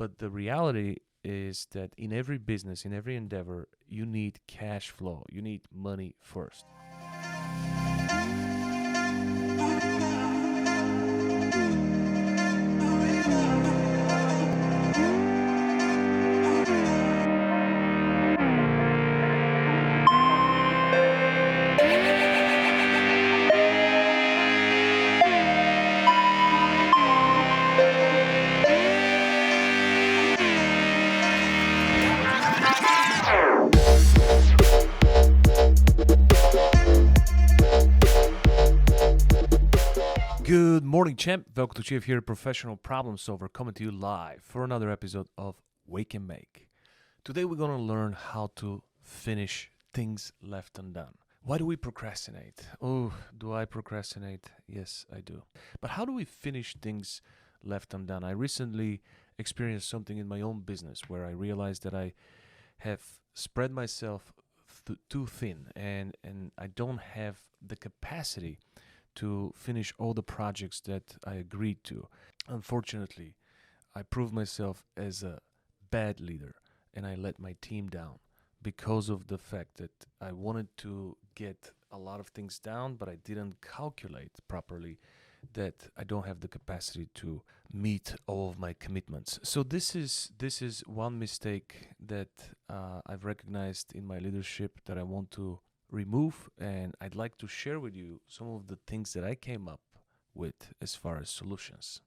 But the reality is that in every business, in every endeavor, you need cash flow. You need money first. Good morning, champ. Welcome to Chief here, professional problem solver, coming to you live for another episode of Wake and Make. Today, we're going to learn how to finish things left undone. Why do we procrastinate? Oh, do I procrastinate? Yes, I do. But how do we finish things left undone? I recently experienced something in my own business where I realized that I have spread myself too thin and I don't have the capacity to finish all the projects that I agreed to. Unfortunately, I proved myself as a bad leader and I let my team down because of the fact that I wanted to get a lot of things down, but I didn't calculate properly that I don't have the capacity to meet all of my commitments. So this is one mistake that I've recognized in my leadership that I want to remove, and I'd like to share with you some of the things that I came up with as far as solutions.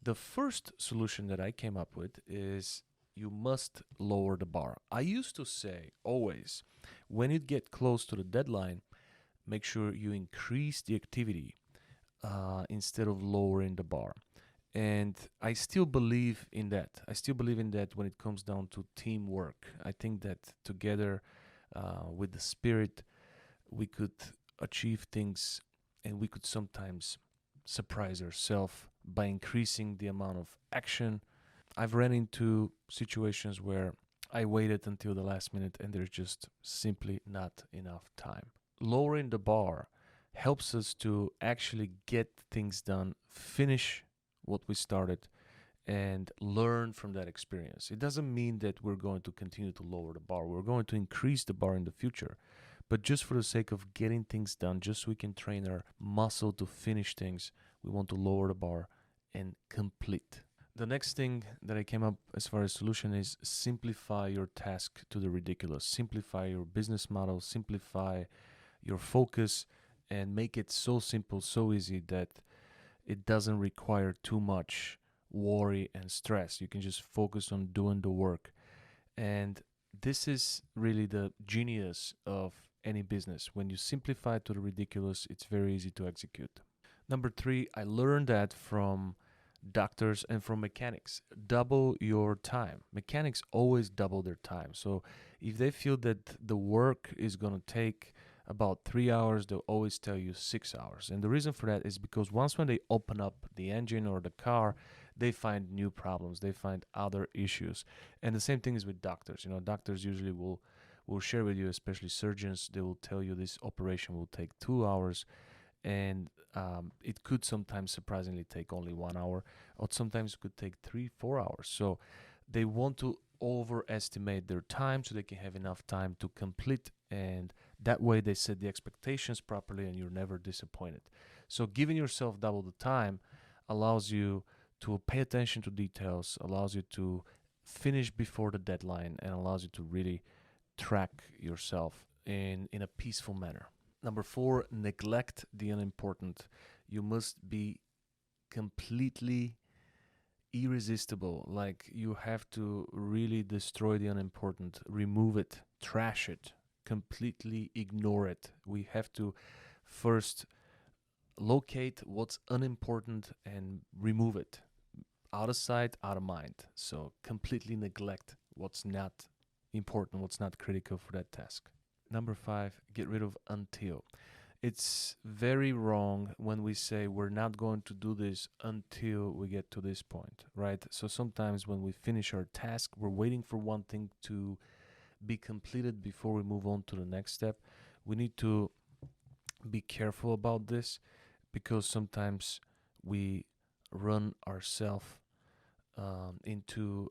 The first solution that I came up with is you must lower the bar. I used to say always, when you get close to the deadline, make sure you increase the activity instead of lowering the bar. And I still believe in that. I still believe in that when it comes down to teamwork. I think that together with the spirit, we could achieve things and we could sometimes surprise ourselves by increasing the amount of action. I've ran into situations where I waited until the last minute and there's just simply not enough time. Lowering the bar helps us to actually get things done, finish what we started, and learn from that experience. It doesn't mean that we're going to continue to lower the bar. We're going to increase the bar in the future. But just for the sake of getting things done, just so we can train our muscle to finish things, we want to lower the bar and complete. The next thing that I came up as far as solution is simplify your task to the ridiculous. Simplify your business model, simplify your focus, and make it so simple, so easy that it doesn't require too much worry and stress. You can just focus on doing the work. And this is really the genius of any business. When you simplify to the ridiculous, it's very easy to execute. Number 3, I learned that from doctors and from mechanics. Double your time. Mechanics always double their time. So if they feel that the work is going to take about 3 hours, they'll always tell you 6 hours. And the reason for that is because once when they open up the engine or the car, they find new problems, they find other issues. And the same thing is with doctors. Doctors usually will share with you, especially surgeons, they will tell you this operation will take 2 hours, and it could sometimes surprisingly take only 1 hour, or sometimes it could take 3-4 hours. So they want to overestimate their time so they can have enough time to complete, and that way they set the expectations properly and you're never disappointed. So giving yourself double the time allows you to pay attention to details, allows you to finish before the deadline, and allows you to really track yourself in a peaceful manner. Number 4, neglect the unimportant. You must be completely irresistible. Like, you have to really destroy the unimportant, remove it, trash it, completely ignore it. We have to first locate what's unimportant and remove it. Out of sight, out of mind. So completely neglect what's not important, what's not critical for that task. Number 5, get rid of until. It's very wrong when we say we're not going to do this until we get to this point, right? So sometimes when we finish our task, we're waiting for one thing to be completed before we move on to the next step. We need to be careful about this because sometimes we run ourselves into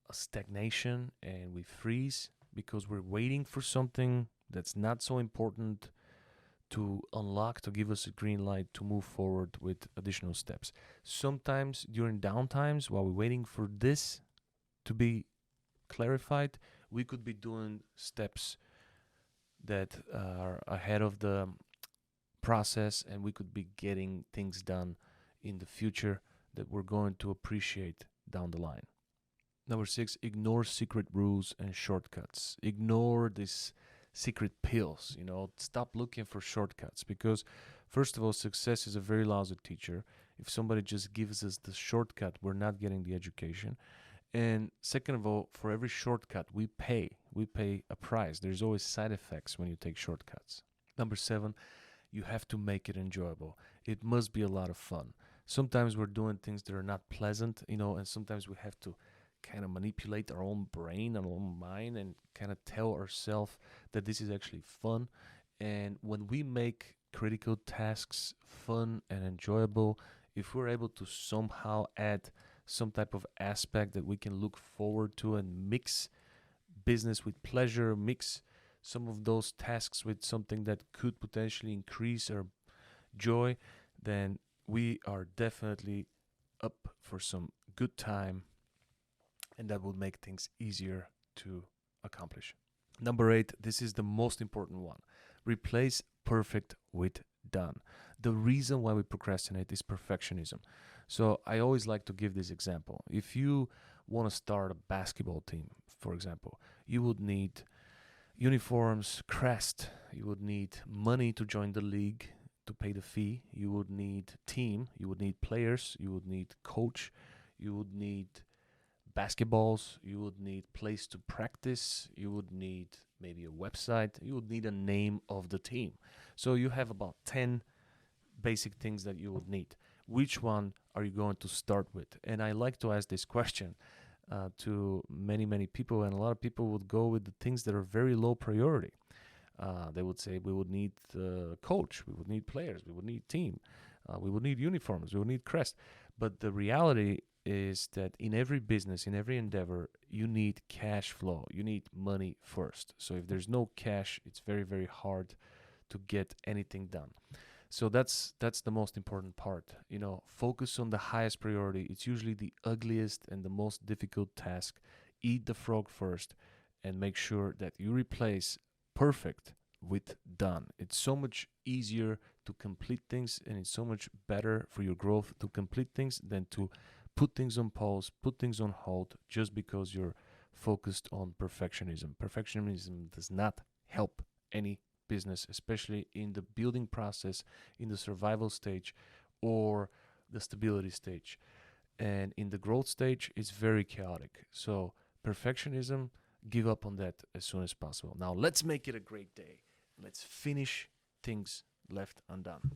a stagnation and we freeze because we're waiting for something that's not so important to unlock, to give us a green light to move forward with additional steps. Sometimes during downtimes, while we're waiting for this to be clarified, we could be doing steps that are ahead of the process, and we could be getting things done in the future that we're going to appreciate down the line. Number 6, ignore secret rules and shortcuts. Ignore these secret pills, stop looking for shortcuts, because first of all, success is a very lousy teacher. If somebody just gives us the shortcut, we're not getting the education. And second of all, for every shortcut we pay a price. There's always side effects when you take shortcuts. Number 7, you have to make it enjoyable. It must be a lot of fun. Sometimes we're doing things that are not pleasant, and sometimes we have to kind of manipulate our own brain, our own mind, and kind of tell ourselves that this is actually fun. And when we make critical tasks fun and enjoyable, if we're able to somehow add some type of aspect that we can look forward to and mix business with pleasure, mix some of those tasks with something that could potentially increase our joy, then we are definitely up for some good time, and that will make things easier to accomplish. Number 8, this is the most important one. Replace perfect with done. The reason why we procrastinate is perfectionism. So I always like to give this example. If you want to start a basketball team, for example, you would need uniforms, crest, you would need money to join the league, to pay the fee, you would need team, you would need players, you would need coach, you would need basketballs, you would need place to practice, you would need maybe a website, you would need a name of the team. So you have about 10 basic things that you would need. Which one are you going to start with? And I like to ask this question to many people, and a lot of people would go with the things that are very low priority. They would say we would need coach, we would need players, we would need team, we would need uniforms, we would need crest. But the reality is that in every business, in every endeavor, you need cash flow. You need money first. So if there's no cash, it's very, very hard to get anything done. So that's the most important part. Focus on the highest priority. It's usually the ugliest and the most difficult task. Eat the frog first and make sure that you replace perfect with done. It's so much easier to complete things, and it's so much better for your growth to complete things than to put things on pause, put things on hold just because you're focused on perfectionism. Perfectionism does not help any business, especially in the building process, in the survival stage, or the stability stage. And in the growth stage, it's very chaotic. So perfectionism, give up on that as soon as possible. Now let's make it a great day. Let's finish things left undone.